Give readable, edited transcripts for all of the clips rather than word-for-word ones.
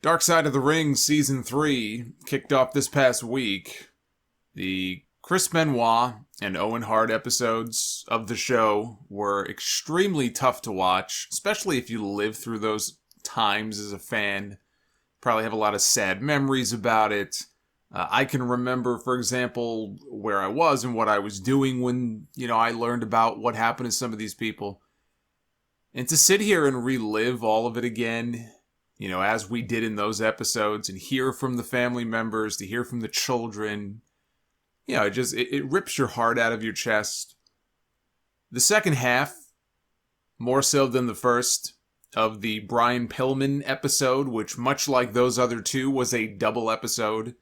Dark Side of the Ring Season 3 kicked off this past week. The Chris Benoit and Owen Hart episodes of the show were extremely tough to watch, especially if you live through those times as a fan. Probably have a lot of sad memories about it. I can remember, for example, where I was and what I was doing when, I learned about what happened to some of these people. And to sit here and relive all of it again, as we did in those episodes, and hear from the family members, to hear from the children, it rips your heart out of your chest. The second half, more so than the first, of the Brian Pillman episode, which, much like those other two, was a double episode,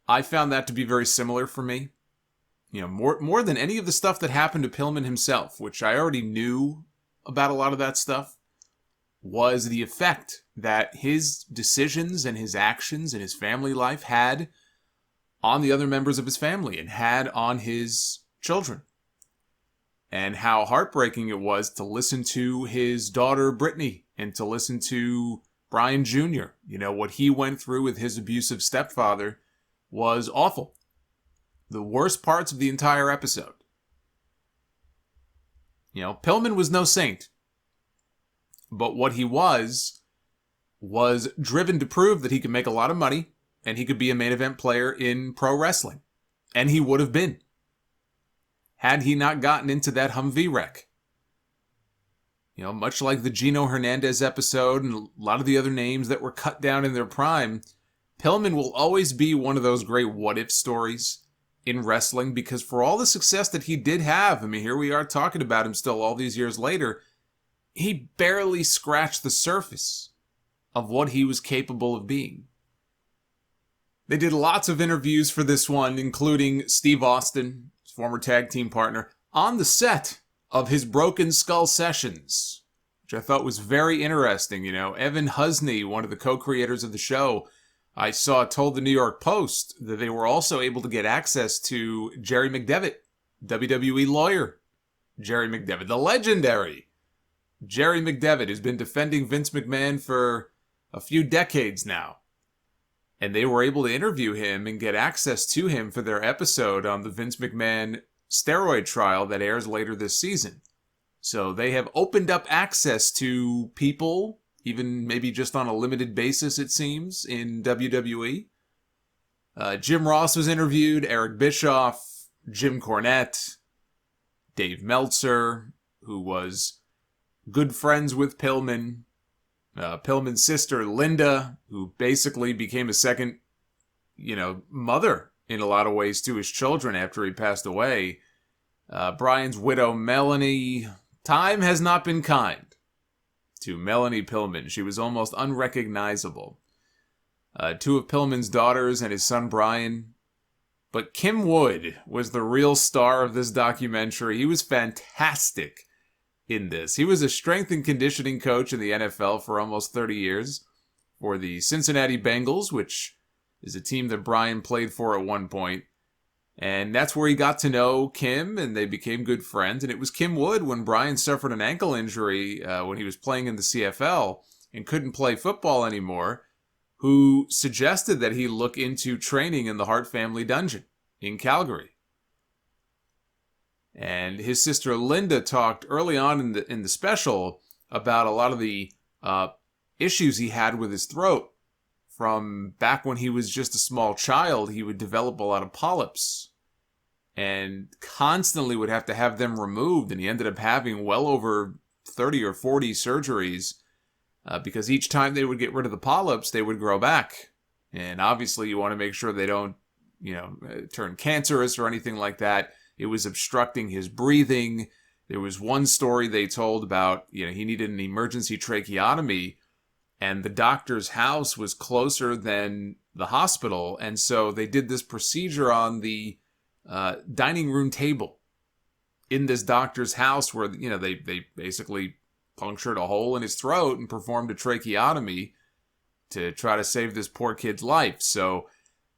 I found that to be very similar for me. More than any of the stuff that happened to Pillman himself, which I already knew about a lot of that stuff, was the effect that his decisions and his actions and his family life had on the other members of his family and had on his children. And how heartbreaking it was to listen to his daughter Brittany and to listen to Brian Jr. What he went through with his abusive stepfather was awful. The worst parts of the entire episode. Pillman was no saint. But what he was driven to prove that he could make a lot of money and he could be a main event player in pro wrestling. And he would have been, had he not gotten into that Humvee wreck. Much like the Gino Hernandez episode and a lot of the other names that were cut down in their prime, Pillman will always be one of those great what-if stories in wrestling, because for all the success that he did have, here we are talking about him still all these years later, he barely scratched the surface of what he was capable of being. They did lots of interviews for this one, including Steve Austin, his former tag team partner, on the set of his Broken Skull sessions, which I thought was very interesting. Evan Husney, one of the co-creators of the show, I saw told the New York Post that they were also able to get access to Jerry McDevitt, WWE lawyer Jerry McDevitt, the legendary Jerry McDevitt, who's been defending Vince McMahon for a few decades now. And they were able to interview him and get access to him for their episode on the Vince McMahon steroid trial that airs later this season. So they have opened up access to people, even maybe just on a limited basis, it seems, in WWE. Jim Ross was interviewed, Eric Bischoff, Jim Cornette, Dave Meltzer, who was good friends with Pillman, Pillman's sister Linda, who basically became a second, mother in a lot of ways to his children after he passed away. Brian's widow Melanie. Time has not been kind to Melanie Pillman. She was almost unrecognizable. Two of Pillman's daughters and his son Brian. But Kim Wood was the real star of this documentary. He was fantastic in this. He was a strength and conditioning coach in the NFL for almost 30 years for the Cincinnati Bengals, which is a team that Brian played for at one point. And that's where he got to know Kim, and they became good friends. And it was Kim Wood, when Brian suffered an ankle injury when he was playing in the CFL and couldn't play football anymore, who suggested that he look into training in the Hart family dungeon in Calgary. And his sister Linda talked early on in the special about a lot of the issues he had with his throat. From back when he was just a small child, he would develop a lot of polyps and constantly would have to have them removed. And he ended up having well over 30 or 40 surgeries because each time they would get rid of the polyps, they would grow back. And obviously you want to make sure they don't, turn cancerous or anything like that. It was obstructing his breathing. There was one story they told about, he needed an emergency tracheotomy, and the doctor's house was closer than the hospital. And so they did this procedure on the dining room table in this doctor's house where, they basically punctured a hole in his throat and performed a tracheotomy to try to save this poor kid's life. So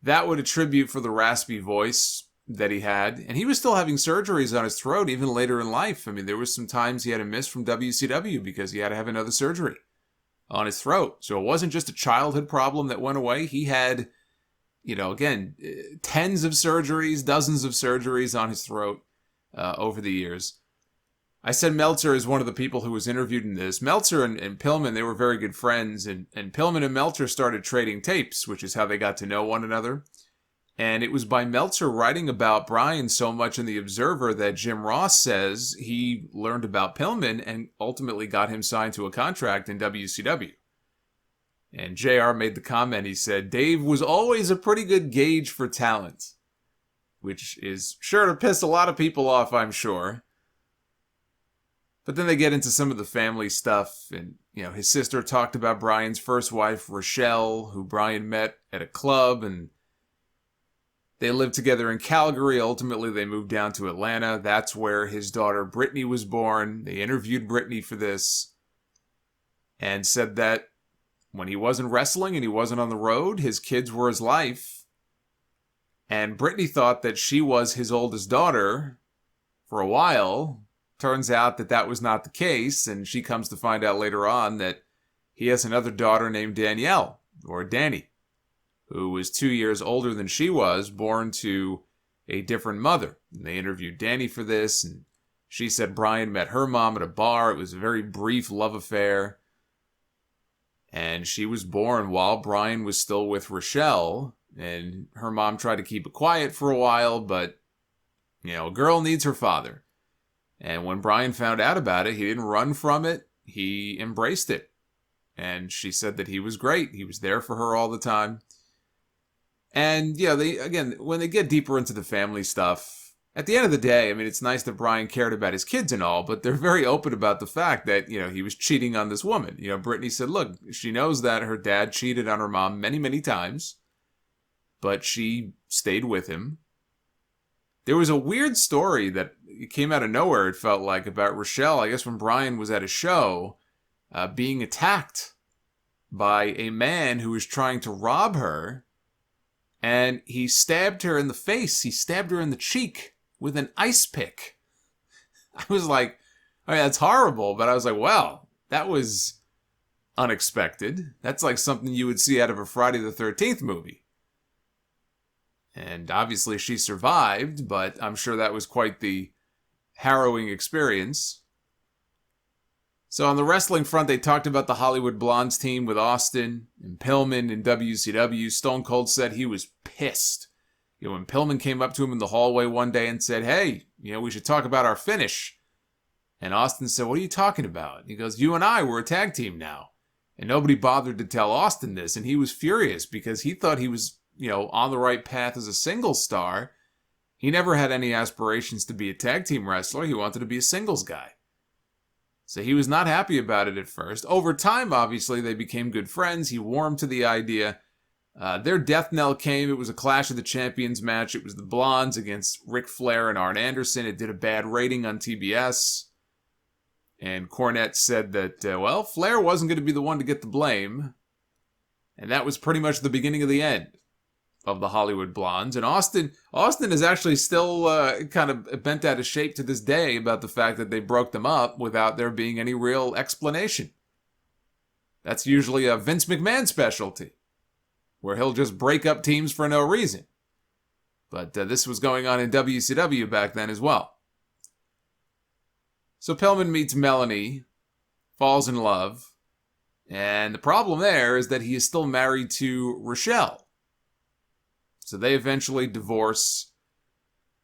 that would attribute for the raspy voice that he had. And he was still having surgeries on his throat even later in life. There was some times he had to miss from WCW because he had to have another surgery on his throat. So it wasn't just a childhood problem that went away. He had, again, tens of surgeries, dozens of surgeries on his throat over the years. I said Meltzer is one of the people who was interviewed in this. Meltzer and Pillman, they were very good friends, and Pillman and Meltzer started trading tapes, which is how they got to know one another. And it was by Meltzer writing about Brian so much in The Observer that Jim Ross says he learned about Pillman and ultimately got him signed to a contract in WCW. And JR made the comment, he said, Dave was always a pretty good gauge for talent, which is sure to piss a lot of people off, I'm sure. But then they get into some of the family stuff, and, his sister talked about Brian's first wife, Rochelle, who Brian met at a club, and they lived together in Calgary. Ultimately, they moved down to Atlanta. That's where his daughter Brittany was born. They interviewed Brittany for this and said that when he wasn't wrestling and he wasn't on the road, his kids were his life. And Brittany thought that she was his oldest daughter for a while. Turns out that that was not the case, and she comes to find out later on that he has another daughter named Danielle, or Danny, who was 2 years older than she was, born to a different mother. And they interviewed Danny for this, and she said Brian met her mom at a bar. It was a very brief love affair. And she was born while Brian was still with Rochelle, and her mom tried to keep it quiet for a while, but, a girl needs her father. And when Brian found out about it, he didn't run from it. He embraced it. And she said that he was great. He was there for her all the time. And, when they get deeper into the family stuff, at the end of the day, it's nice that Brian cared about his kids and all, but they're very open about the fact that, he was cheating on this woman. Brittany said, look, she knows that her dad cheated on her mom many, many times, but she stayed with him. There was a weird story that came out of nowhere, it felt like, about Rochelle, I guess when Brian was at a show, being attacked by a man who was trying to rob her, and he stabbed her in the face. He stabbed her in the cheek with an ice pick. I was like, that's horrible, but I was like, well, that was unexpected. That's like something you would see out of a Friday the 13th movie. And obviously she survived, but I'm sure that was quite the harrowing experience. So on the wrestling front, they talked about the Hollywood Blondes team with Austin and Pillman in WCW. Stone Cold said he was pissed. When Pillman came up to him in the hallway one day and said, hey, we should talk about our finish. And Austin said, what are you talking about? He goes, you and I, we're a tag team now. And nobody bothered to tell Austin this, and he was furious because he thought he was on the right path as a singles star. He never had any aspirations to be a tag team wrestler. He wanted to be a singles guy. So he was not happy about it at first. Over time, obviously, they became good friends. He warmed to the idea. Their death knell came. It was a Clash of the Champions match. It was the Blondes against Ric Flair and Arn Anderson. It did a bad rating on TBS. And Cornette said that, Flair wasn't going to be the one to get the blame. And that was pretty much the beginning of the end of the Hollywood Blondes. And Austin is actually still kind of bent out of shape to this day about the fact that they broke them up without there being any real explanation. That's usually a Vince McMahon specialty, where he'll just break up teams for no reason. But this was going on in WCW back then as well. So Pillman meets Melanie, falls in love, and the problem there is that he is still married to Rochelle. So they eventually divorce,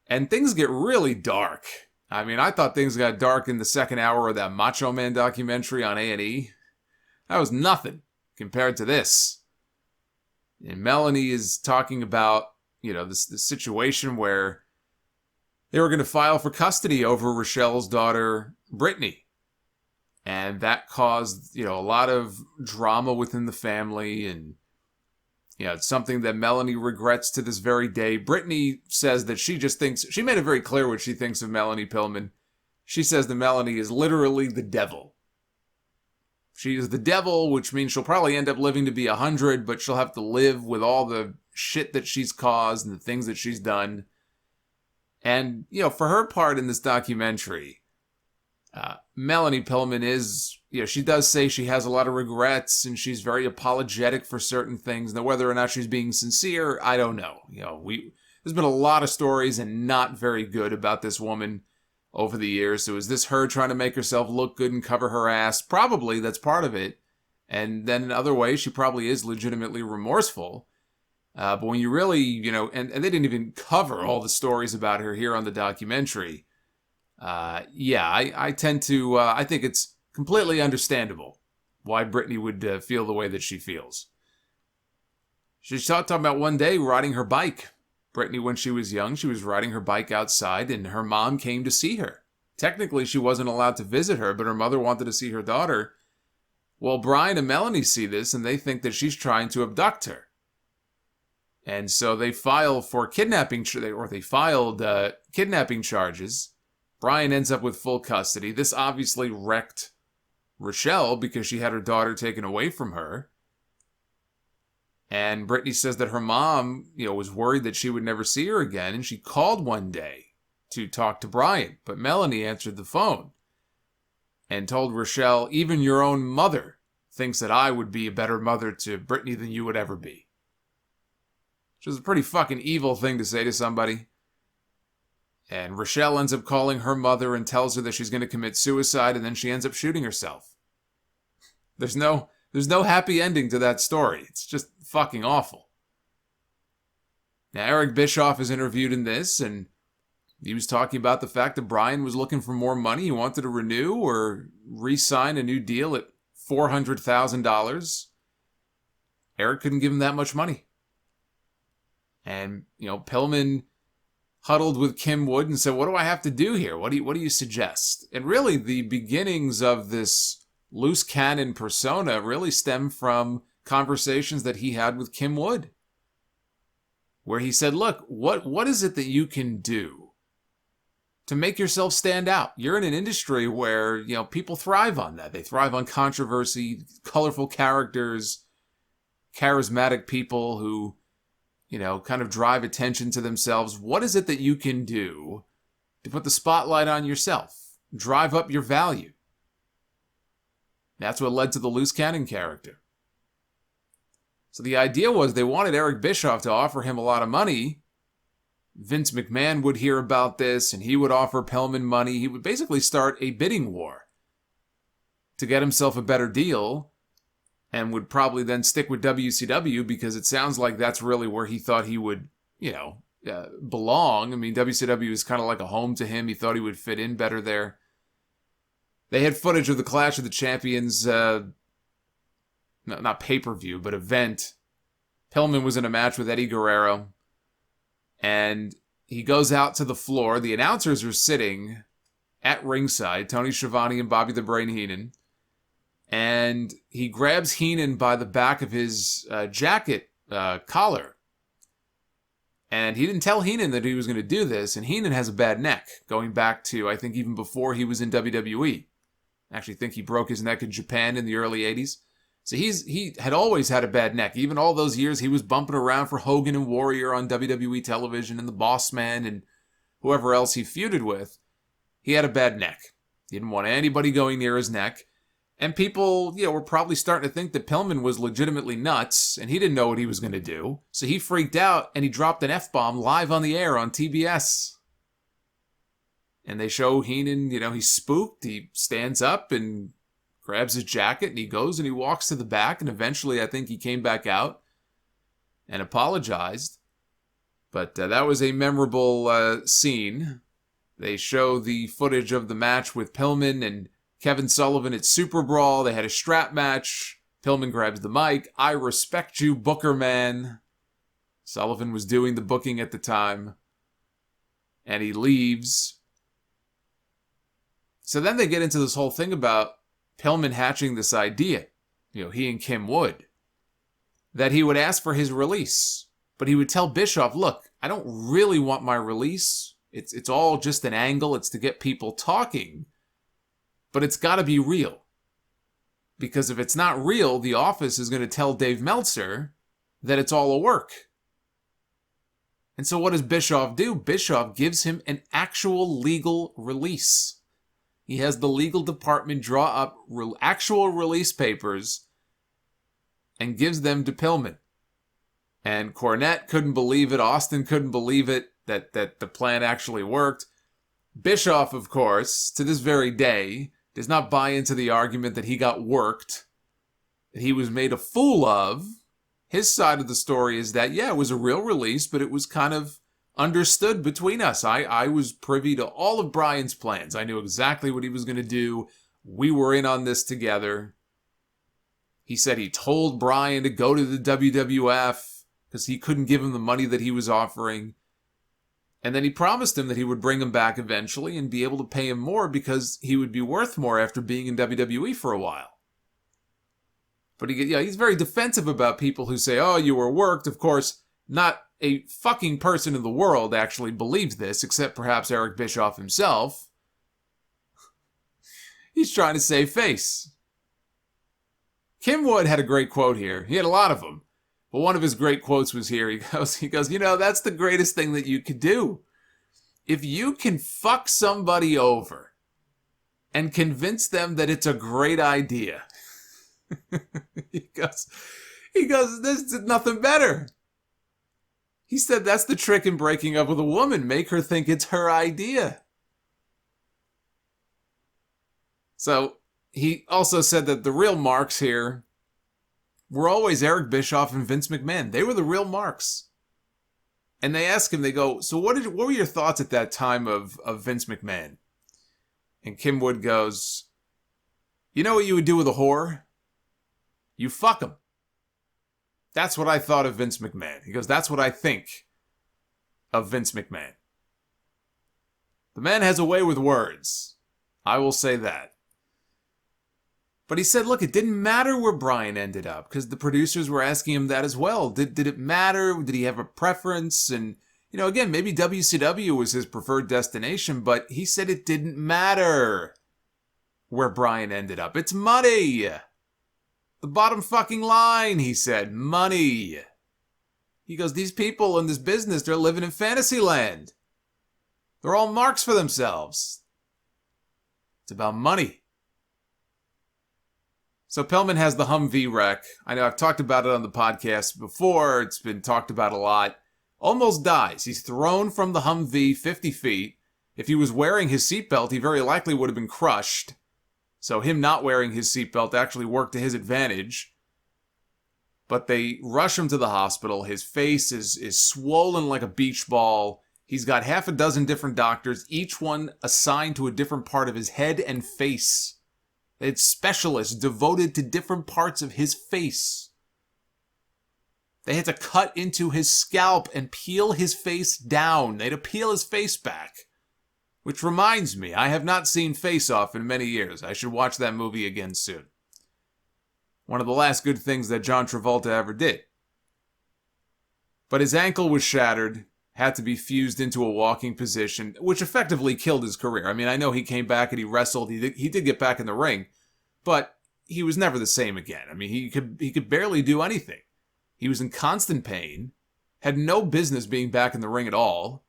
and things get really dark. I thought things got dark in the second hour of that Macho Man documentary on A&E. That was nothing compared to this. And Melanie is talking about, this situation where they were going to file for custody over Rochelle's daughter, Brittany. And that caused, a lot of drama within the family, and it's something that Melanie regrets to this very day. Brittany says that she made it very clear what she thinks of Melanie Pillman. She says that Melanie is literally the devil. She is the devil, which means she'll probably end up living to be 100, but she'll have to live with all the shit that she's caused and the things that she's done. And, for her part in this documentary, Melanie Pillman is, she does say she has a lot of regrets and she's very apologetic for certain things. Now, whether or not she's being sincere, I don't know. There's been a lot of stories and not very good about this woman over the years. So is this her trying to make herself look good and cover her ass? Probably, that's part of it. And then in other ways, she probably is legitimately remorseful. But when you really, and they didn't even cover all the stories about her here on the documentary. I tend to, I think it's completely understandable why Brittany would feel the way that she feels. She's talking about one day riding her bike. Brittany, when she was young, she was riding her bike outside and her mom came to see her. Technically, she wasn't allowed to visit her, but her mother wanted to see her daughter. Well, Brian and Melanie see this and they think that she's trying to abduct her. And so they file for kidnapping, or they filed kidnapping charges. Brian ends up with full custody. This obviously wrecked Rochelle because she had her daughter taken away from her. And Brittany says that her mom, was worried that she would never see her again. And she called one day to talk to Brian. But Melanie answered the phone and told Rochelle, even your own mother thinks that I would be a better mother to Brittany than you would ever be. Which is a pretty fucking evil thing to say to somebody. And Rochelle ends up calling her mother and tells her that she's going to commit suicide, and then she ends up shooting herself. There's no happy ending to that story. It's just fucking awful. Now, Eric Bischoff is interviewed in this, and he was talking about the fact that Brian was looking for more money. He wanted to renew or re-sign a new deal at $400,000. Eric couldn't give him that much money. And, Pillman huddled with Kim Wood and said, what do I have to do here? What do you suggest? And really, the beginnings of this loose cannon persona really stem from conversations that he had with Kim Wood, where he said, look, what is it that you can do to make yourself stand out? You're in an industry where, people thrive on that. They thrive on controversy, colorful characters, charismatic people who, kind of drive attention to themselves. What is it that you can do to put the spotlight on yourself? Drive up your value. That's what led to the loose cannon character. So the idea was they wanted Eric Bischoff to offer him a lot of money. Vince McMahon would hear about this and he would offer Pillman money. He would basically start a bidding war to get himself a better deal, and would probably then stick with WCW because it sounds like that's really where he thought he would, belong. I mean, WCW is kind of like a home to him. He thought he would fit in better there. They had footage of the Clash of the Champions, not pay-per-view, but event. Pillman was in a match with Eddie Guerrero, and he goes out to the floor. The announcers are sitting at ringside, Tony Schiavone and Bobby the Brain Heenan. And he grabs Heenan by the back of his jacket collar. And he didn't tell Heenan that he was going to do this. And Heenan has a bad neck, going back to, I think, even before he was in WWE. I actually think he broke his neck in Japan in the early 80s. So he had always had a bad neck. Even all those years he was bumping around for Hogan and Warrior on WWE television and the Boss Man and whoever else he feuded with. He had a bad neck. He didn't want anybody going near his neck. And people, were probably starting to think that Pillman was legitimately nuts, and he didn't know what he was going to do. So he freaked out, and he dropped an F-bomb live on the air on TBS. And they show Heenan, he's spooked. He stands up and grabs his jacket, and he goes and he walks to the back, and eventually I think he came back out and apologized. But that was a memorable scene. They show the footage of the match with Pillman and Kevin Sullivan at Super Brawl. They had a strap match. Pillman grabs the mic. I respect you, Booker Man. Sullivan was doing the booking at the time. And he leaves. So then they get into this whole thing about Pillman hatching this idea, he and Kim Wood, that he would ask for his release. But he would tell Bischoff, look, I don't really want my release. It's all just an angle. It's to get people talking. But it's got to be real. Because if it's not real, the office is going to tell Dave Meltzer that it's all a work. And so what does Bischoff do? Bischoff gives him an actual legal release. He has the legal department draw up actual release papers and gives them to Pillman. And Cornette couldn't believe it. Austin couldn't believe it, that the plan actually worked. Bischoff, of course, to this very day, does not buy into the argument that he got worked, that he was made a fool of. His side of the story is that, yeah, it was a real release, but it was kind of understood between us. I was privy to all of Brian's plans. I knew exactly what he was going to do. We were in on this together. He said he told Brian to go to the WWF because he couldn't give him the money that he was offering. And then he promised him that he would bring him back eventually and be able to pay him more because he would be worth more after being in WWE for a while. But he's very defensive about people who say, oh, you were worked. Of course, not a fucking person in the world actually believes this, except perhaps Eric Bischoff himself. He's trying to save face. Kim Wood had a great quote here. He had a lot of them. But one of his great quotes was here. He goes, that's the greatest thing that you could do. If you can fuck somebody over and convince them that it's a great idea, he goes, there's nothing better. He said that's the trick in breaking up with a woman. Make her think it's her idea. So he also said that the real marks here were always Eric Bischoff and Vince McMahon. They were the real marks. And they ask him, they go, so what were your thoughts at that time of Vince McMahon? And Kim Wood goes, you know what you would do with a whore? You fuck him. That's what I thought of Vince McMahon. He goes, that's what I think of Vince McMahon. The man has a way with words. I will say that. But he said, look, it didn't matter where Brian ended up because the producers were asking him that as well. Did it matter? Did he have a preference? And, again, maybe WCW was his preferred destination, but he said it didn't matter where Brian ended up. It's money. The bottom fucking line, he said, money. He goes, these people in this business, they're living in fantasy land. They're all marks for themselves. It's about money. So Pillman has the Humvee wreck. I know I've talked about it on the podcast before. It's been talked about a lot. Almost dies. He's thrown from the Humvee 50 feet. If he was wearing his seatbelt, he very likely would have been crushed. So him not wearing his seatbelt actually worked to his advantage. But they rush him to the hospital. His face is swollen like a beach ball. He's got half a dozen different doctors, each one assigned to a different part of his head and face. It's specialists devoted to different parts of his face. They had to cut into his scalp and peel his face down. They had to peel his face back. Which reminds me, I have not seen Face Off in many years. I should watch that movie again soon. One of the last good things that John Travolta ever did. But his ankle was shattered, had to be fused into a walking position, which effectively killed his career. I mean, I know he came back and he wrestled. He did get back in the ring, but he was never the same again. I mean, he could barely do anything. He was in constant pain, had no business being back in the ring at all.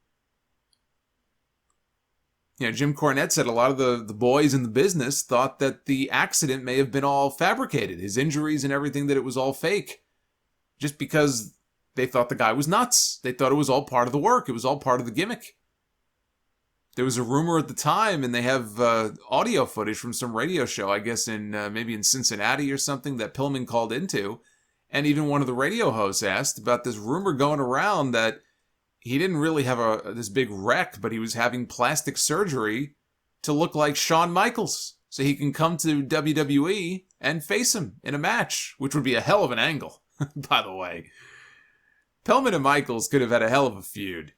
Jim Cornette said a lot of the boys in the business thought that the accident may have been all fabricated, his injuries and everything, that it was all fake, just because they thought the guy was nuts. They thought it was all part of the work. It was all part of the gimmick. There was a rumor at the time, and they have audio footage from some radio show, I guess maybe in Cincinnati or something, that Pillman called into. And even one of the radio hosts asked about this rumor going around that he didn't really have this big wreck, but he was having plastic surgery to look like Shawn Michaels so he can come to WWE and face him in a match, which would be a hell of an angle, by the way. Pillman and Michaels could have had a hell of a feud.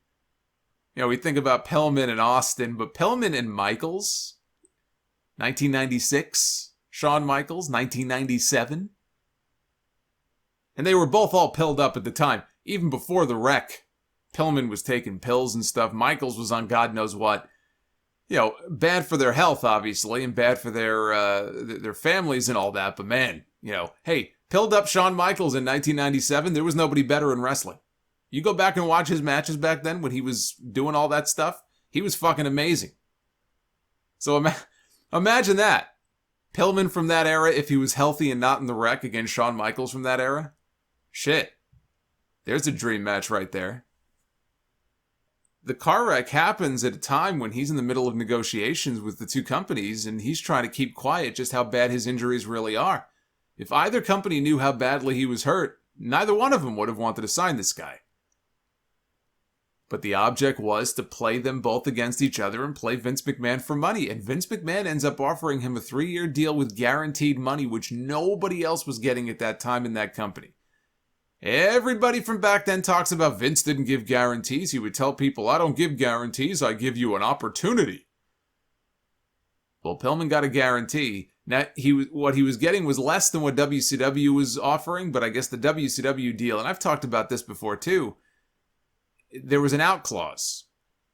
We think about Pillman and Austin, but Pillman and Michaels, 1996, Shawn Michaels, 1997. And they were both all pilled up at the time. Even before the wreck, Pillman was taking pills and stuff. Michaels was on God knows what. Bad for their health, obviously, and bad for their families and all that. But man, hey, pilled up Shawn Michaels in 1997, there was nobody better in wrestling. You go back and watch his matches back then when he was doing all that stuff, he was fucking amazing. So Imagine that. Pillman from that era, if he was healthy and not in the wreck, against Shawn Michaels from that era. Shit. There's a dream match right there. The car wreck happens at a time when he's in the middle of negotiations with the two companies, and he's trying to keep quiet just how bad his injuries really are. If either company knew how badly he was hurt, neither one of them would have wanted to sign this guy. But the object was to play them both against each other and play Vince McMahon for money. And Vince McMahon ends up offering him a 3-year deal with guaranteed money, which nobody else was getting at that time in that company. Everybody from back then talks about Vince didn't give guarantees. He would tell people, I don't give guarantees, I give you an opportunity. Well, Pillman got a guarantee. Now, what he was getting was less than what WCW was offering, but I guess the WCW deal, and I've talked about this before too, there was an out clause.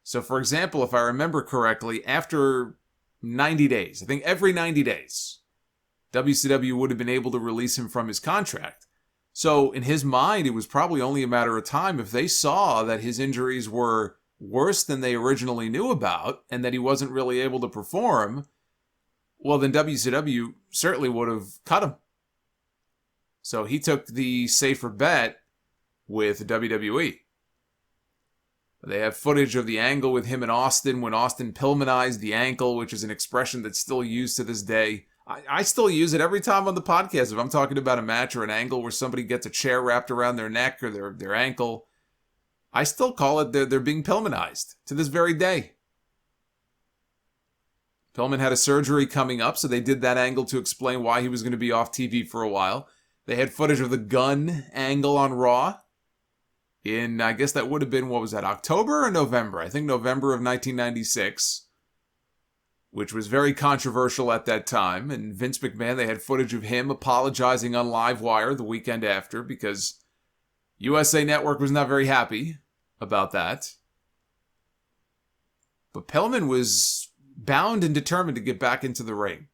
So, for example, if I remember correctly, after 90 days, I think every 90 days, WCW would have been able to release him from his contract. So, in his mind, it was probably only a matter of time if they saw that his injuries were worse than they originally knew about and that he wasn't really able to perform, well, then WCW certainly would have cut him. So, he took the safer bet with WWE. They have footage of the angle with him and Austin when Austin Pillmanized the ankle, which is an expression that's still used to this day. I still use it every time on the podcast. If I'm talking about a match or an angle where somebody gets a chair wrapped around their neck or their ankle, I still call it they're being Pillmanized to this very day. Pillman had a surgery coming up, so they did that angle to explain why he was going to be off TV for a while. They had footage of the gun angle on Raw. I guess that would have been, what was that, October or November? I think November of 1996, which was very controversial at that time. And Vince McMahon, they had footage of him apologizing on Livewire the weekend after because USA Network was not very happy about that. But Pillman was bound and determined to get back into the ring.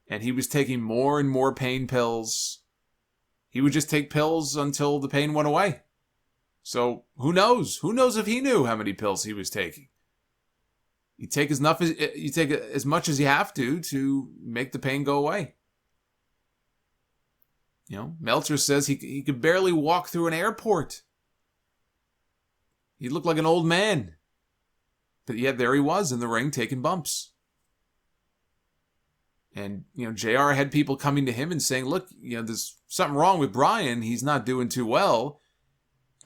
And he was taking more and more pain pills. He would just take pills until the pain went away. So, who knows? Who knows if he knew how many pills he was taking? You take as much as you have to make the pain go away. You know, Meltzer says he could barely walk through an airport. He looked like an old man. But yet there he was in the ring taking bumps. And, JR had people coming to him and saying, look, there's something wrong with Brian. He's not doing too well.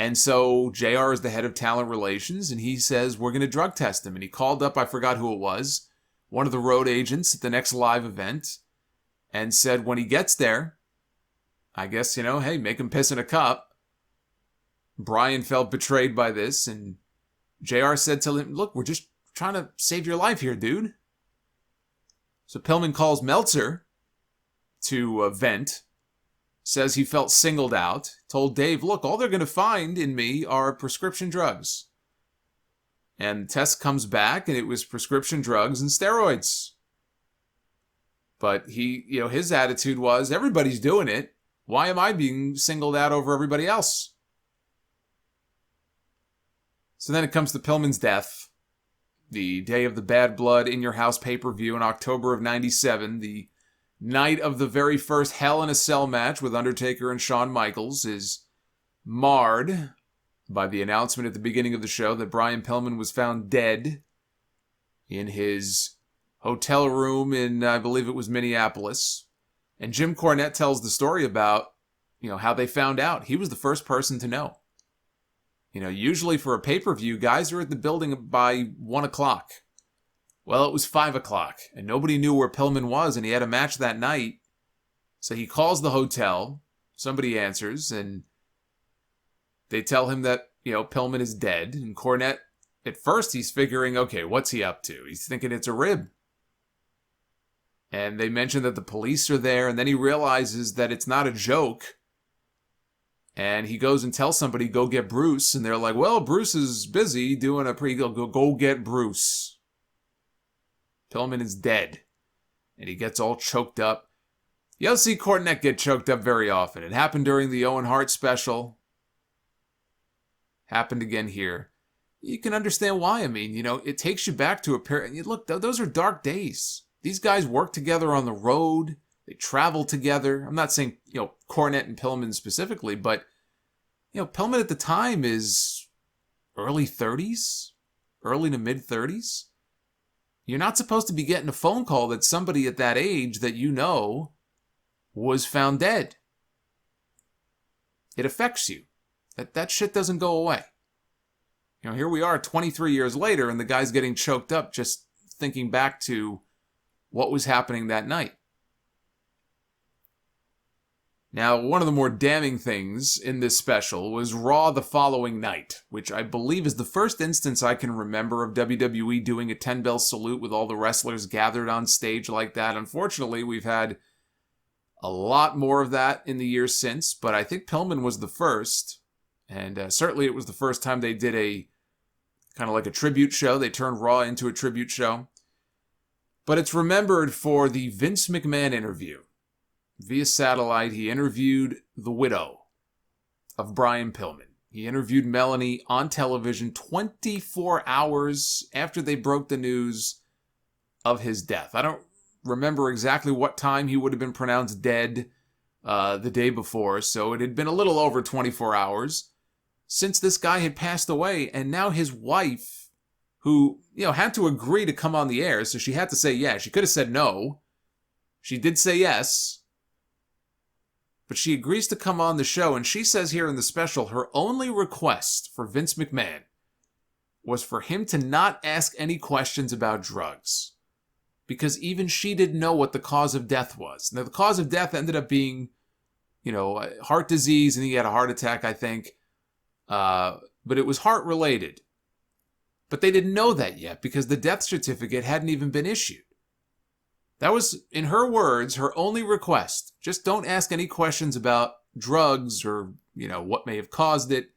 And so JR is the head of talent relations, and he says, we're going to drug test him. And he called up, I forgot who it was, one of the road agents at the next live event, and said when he gets there, I guess, hey, make him piss in a cup. Brian felt betrayed by this, and JR said to him, look, we're just trying to save your life here, dude. So Pillman calls Meltzer to vent. Says he felt singled out, told Dave, look, all they're going to find in me are prescription drugs. And the test comes back, and it was prescription drugs and steroids. But his attitude was, everybody's doing it. Why am I being singled out over everybody else? So then it comes to Pillman's death. The day of the Bad Blood In Your House pay-per-view in October of 97, the night of the very first Hell in a Cell match with Undertaker and Shawn Michaels is marred by the announcement at the beginning of the show that Brian Pillman was found dead in his hotel room in, I believe it was Minneapolis. And Jim Cornette tells the story about, how they found out. He was the first person to know. Usually for a pay-per-view, guys are at the building by 1 o'clock. Well, it was 5 o'clock, and nobody knew where Pillman was, and he had a match that night. So he calls the hotel, somebody answers, and they tell him that, Pillman is dead. And Cornette, at first, he's figuring, okay, what's he up to? He's thinking it's a rib. And they mention that the police are there, and then he realizes that it's not a joke. And he goes and tells somebody, go get Bruce. And they're like, well, Bruce is busy doing a go get Bruce. Pillman is dead. And he gets all choked up. You don't see Cornette get choked up very often. It happened during the Owen Hart special. Happened again here. You can understand why. I mean, it takes you back to a period. Look, those are dark days. These guys work together on the road. They travel together. I'm not saying, Cornette and Pillman specifically, but, Pillman at the time is early 30s, early to mid 30s. You're not supposed to be getting a phone call that somebody at that age that was found dead. It affects you. That shit doesn't go away. Here we are 23 years later, and the guy's getting choked up just thinking back to what was happening that night. Now, one of the more damning things in this special was Raw the following night, which I believe is the first instance I can remember of WWE doing a 10-bell salute with all the wrestlers gathered on stage like that. Unfortunately, we've had a lot more of that in the years since, but I think Pillman was the first. And certainly it was the first time they did a kind of like a tribute show. They turned Raw into a tribute show. But it's remembered for the Vince McMahon interview. Via satellite, he interviewed the widow of Brian Pillman. He interviewed Melanie on television 24 hours after they broke the news of his death. I don't remember exactly what time he would have been pronounced dead the day before, so it had been a little over 24 hours since this guy had passed away, and now his wife, who, had to agree to come on the air, so she had to say yes. She could have said no. She did say yes. But she agrees to come on the show, and she says here in the special, her only request for Vince McMahon was for him to not ask any questions about drugs. Because even she didn't know what the cause of death was. Now, the cause of death ended up being, heart disease, and he had a heart attack, I think. But it was heart-related. But they didn't know that yet because the death certificate hadn't even been issued. That was, in her words, her only request. Just don't ask any questions about drugs or, what may have caused it.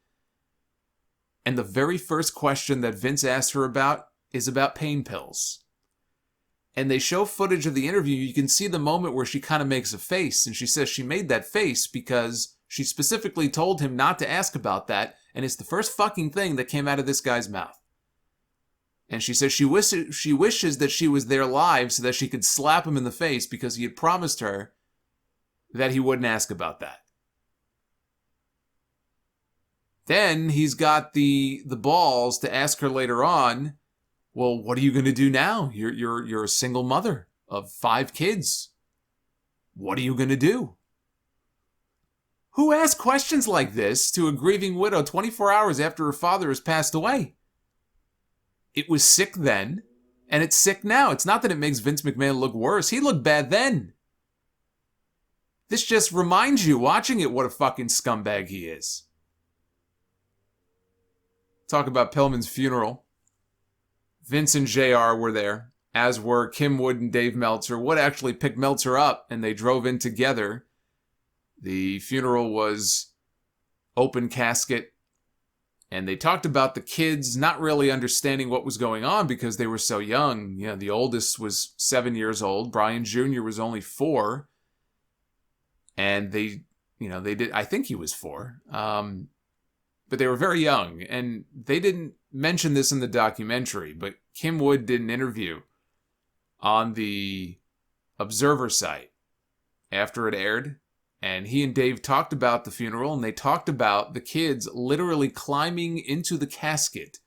And the very first question that Vince asked her about is about pain pills. And they show footage of the interview. You can see the moment where she kind of makes a face. And she says she made that face because she specifically told him not to ask about that. And it's the first fucking thing that came out of this guy's mouth. And she says she wishes that she was there live so that she could slap him in the face because he had promised her that he wouldn't ask about that. Then he's got the balls to ask her later on, well, what are you going to do now? You're a single mother of 5 kids. What are you going to do? Who asks questions like this to a grieving widow 24 hours after her father has passed away? It was sick then, and it's sick now. It's not that it makes Vince McMahon look worse. He looked bad then. This just reminds you, watching it, what a fucking scumbag he is. Talk about Pillman's funeral. Vince and JR were there, as were Kim Wood and Dave Meltzer. Wood actually picked Meltzer up, and they drove in together. The funeral was open casket, and they talked about the kids not really understanding what was going on because they were so young. The oldest was 7 years old. Brian Jr. was only 4. And they did, I think he was 4. But they were very young, and they didn't mention this in the documentary, but Kim Wood did an interview on the Observer site after it aired, and he and Dave talked about the funeral, and they talked about the kids literally climbing into the casket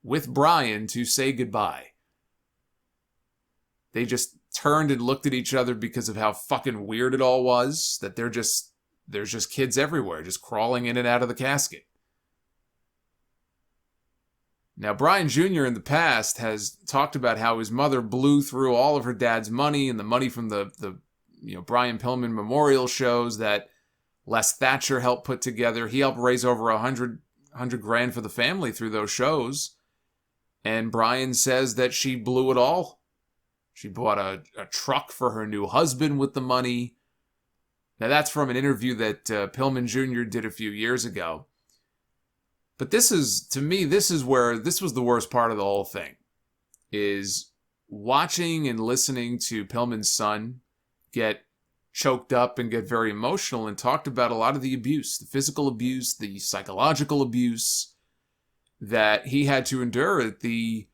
with Brian to say goodbye. They just turned and looked at each other because of how fucking weird it all was, that there's just kids everywhere, just crawling in and out of the casket. Now, Brian Jr. in the past has talked about how his mother blew through all of her dad's money and the money from the Brian Pillman memorial shows that Les Thatcher helped put together. He helped raise over $100 grand for the family through those shows. And Brian says that she blew it all. She bought a truck for her new husband with the money. Now, that's from an interview that Pillman Jr. did a few years ago. But this was the worst part of the whole thing, is watching and listening to Pillman's son get choked up and get very emotional and talked about a lot of the abuse, the physical abuse, the psychological abuse that he had to endure at the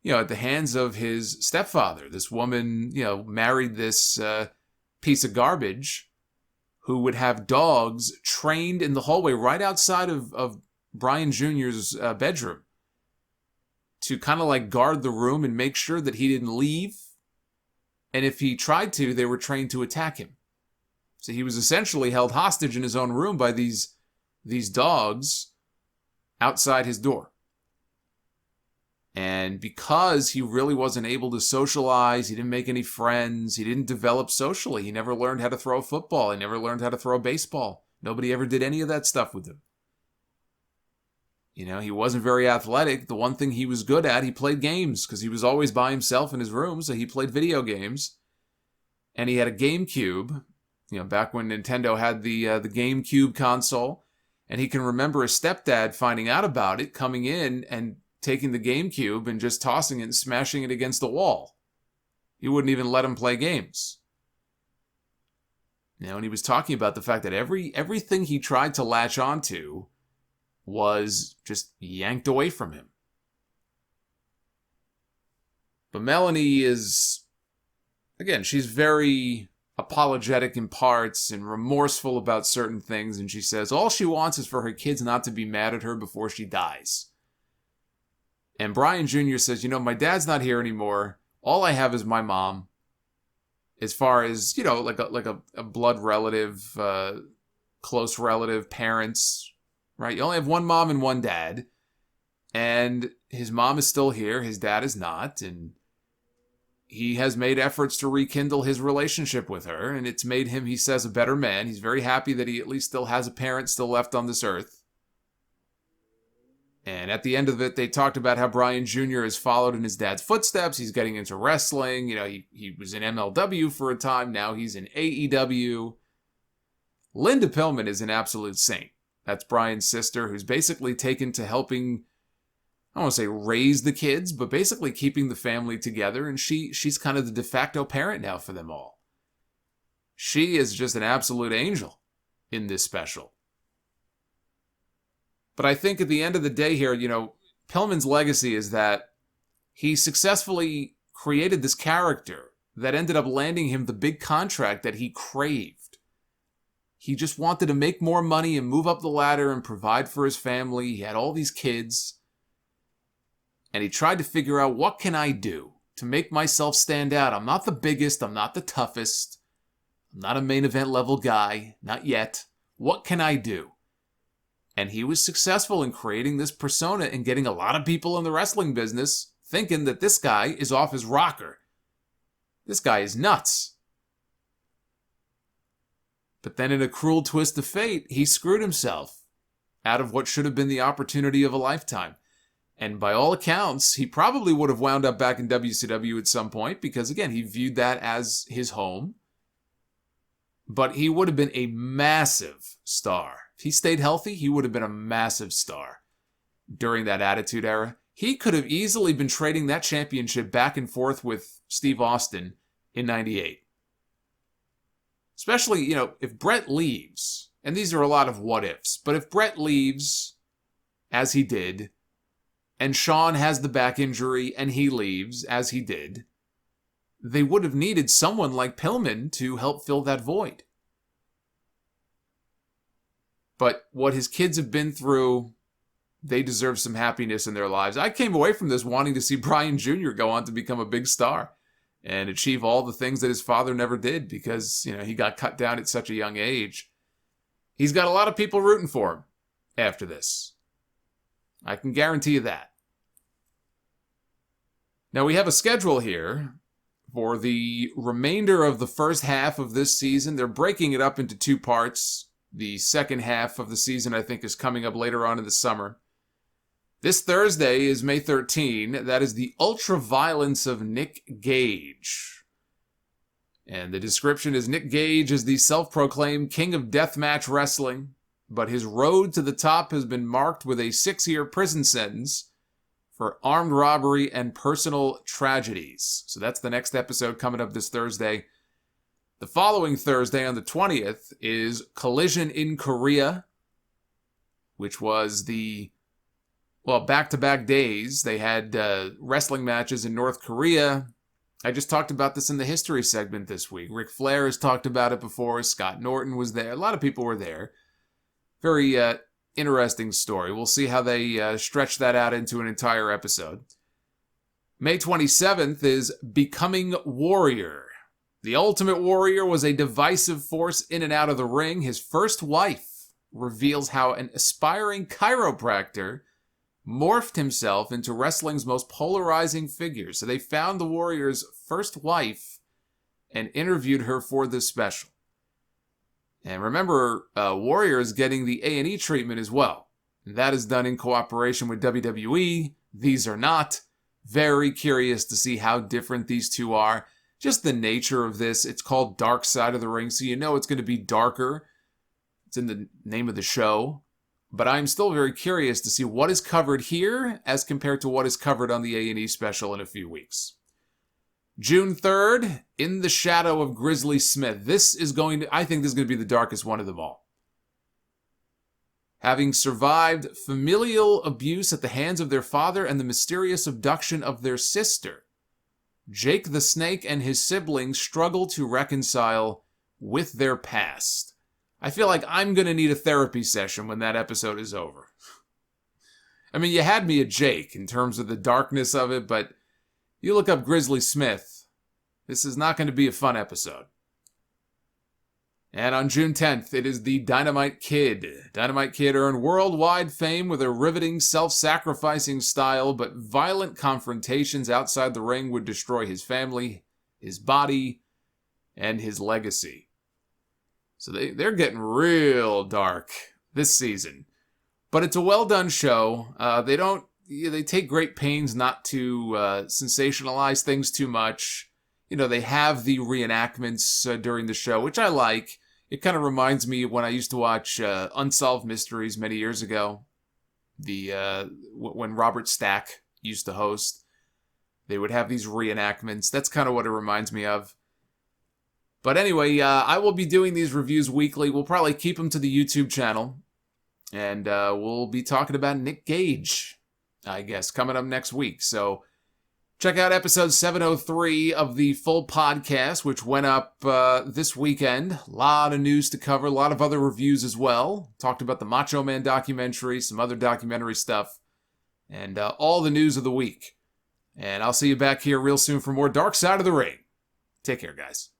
at the hands of his stepfather. This woman, married this piece of garbage who would have dogs trained in the hallway right outside of Brian Jr.'s bedroom to kind of like guard the room and make sure that he didn't leave. And if he tried to, they were trained to attack him. So he was essentially held hostage in his own room by these dogs outside his door. And because he really wasn't able to socialize, he didn't make any friends, he didn't develop socially, he never learned how to throw a football, he never learned how to throw a baseball. Nobody ever did any of that stuff with him. He wasn't very athletic. The one thing he was good at, he played games, because he was always by himself in his room, so he played video games. And he had a GameCube, back when Nintendo had the GameCube console. And he can remember his stepdad finding out about it, coming in and taking the GameCube and just tossing it and smashing it against the wall. He wouldn't even let him play games. And he was talking about the fact that everything he tried to latch onto was just yanked away from him. But Melanie is, again, she's very apologetic in parts and remorseful about certain things, and she says all she wants is for her kids not to be mad at her before she dies. And Brian Jr. says, my dad's not here anymore. All I have is my mom. As far as, like a blood relative, close relative, parents, right? You only have one mom and one dad. And his mom is still here. His dad is not. And he has made efforts to rekindle his relationship with her. And it's made him, he says, a better man. He's very happy that he at least still has a parent still left on this earth. And at the end of it, they talked about how Brian Jr. has followed in his dad's footsteps. He's getting into wrestling. He was in MLW for a time. Now he's in AEW. Linda Pillman is an absolute saint. That's Brian's sister, who's basically taken to helping, I don't want to say raise the kids, but basically keeping the family together. And she's kind of the de facto parent now for them all. She is just an absolute angel in this special. But I think at the end of the day here, Pillman's legacy is that he successfully created this character that ended up landing him the big contract that he craved. He just wanted to make more money and move up the ladder and provide for his family. He had all these kids. And he tried to figure out, what can I do to make myself stand out? I'm not the biggest. I'm not the toughest. I'm not a main event level guy. Not yet. What can I do? And he was successful in creating this persona and getting a lot of people in the wrestling business thinking that this guy is off his rocker. This guy is nuts. But then in a cruel twist of fate, he screwed himself out of what should have been the opportunity of a lifetime. And by all accounts, he probably would have wound up back in WCW at some point because, again, he viewed that as his home. But he would have been a massive star. If he stayed healthy, he would have been a massive star during that Attitude Era. He could have easily been trading that championship back and forth with Steve Austin in '98. Especially, if Brett leaves, and these are a lot of what ifs, but if Brett leaves, as he did, and Shawn has the back injury and he leaves, as he did, they would have needed someone like Pillman to help fill that void. But what his kids have been through, they deserve some happiness in their lives. I came away from this wanting to see Brian Jr. go on to become a big star and achieve all the things that his father never did because, he got cut down at such a young age. He's got a lot of people rooting for him after this. I can guarantee you that. Now we have a schedule here for the remainder of the first half of this season. They're breaking it up into two parts. The second half of the season, I think, is coming up later on in the summer. This Thursday is May 13. That is the Ultra Violence of Nick Gage. And the description is Nick Gage is the self-proclaimed king of deathmatch wrestling, but his road to the top has been marked with a 6-year prison sentence for armed robbery and personal tragedies. So that's the next episode coming up this Thursday. The following Thursday on the 20th is Collision in Korea, which was well, back-to-back days. They had wrestling matches in North Korea. I just talked about this in the history segment this week. Ric Flair has talked about it before. Scott Norton was there. A lot of people were there. Very interesting story. We'll see how they stretch that out into an entire episode. May 27th is Becoming Warrior. The Ultimate Warrior was a divisive force in and out of the ring. His first wife reveals how an aspiring chiropractor morphed himself into wrestling's most polarizing figure. So they found the Warrior's first wife and interviewed her for this special. And remember, Warrior is getting the A&E treatment as well. And that is done in cooperation with WWE. These are not. Very curious to see how different these two are. Just the nature of this. It's called Dark Side of the Ring, so you know it's going to be darker. It's in the name of the show. But I'm still very curious to see what is covered here as compared to what is covered on the A&E special in a few weeks. June 3rd, In the Shadow of Grizzly Smith. I think this is going to be the darkest one of them all. Having survived familial abuse at the hands of their father and the mysterious abduction of their sister, Jake the Snake and his siblings struggle to reconcile with their past. I feel like I'm going to need a therapy session when that episode is over. I mean, you had me at Jake in terms of the darkness of it, but you look up Grizzly Smith, this is not going to be a fun episode. And on June 10th, it is the Dynamite Kid. Dynamite Kid earned worldwide fame with a riveting, self-sacrificing style, but violent confrontations outside the ring would destroy his family, his body, and his legacy. So they're getting real dark this season. But it's a well-done show. They take great pains not to sensationalize things too much. You know, they have the reenactments during the show, which I like. It kind of reminds me of when I used to watch Unsolved Mysteries many years ago. When Robert Stack used to host, they would have these reenactments. That's kind of what it reminds me of. But anyway, I will be doing these reviews weekly. We'll probably keep them to the YouTube channel. And we'll be talking about Nick Gage, I guess, coming up next week. So check out episode 703 of the full podcast, which went up this weekend. A lot of news to cover, a lot of other reviews as well. Talked about the Macho Man documentary, some other documentary stuff, and all the news of the week. And I'll see you back here real soon for more Dark Side of the Ring. Take care, guys.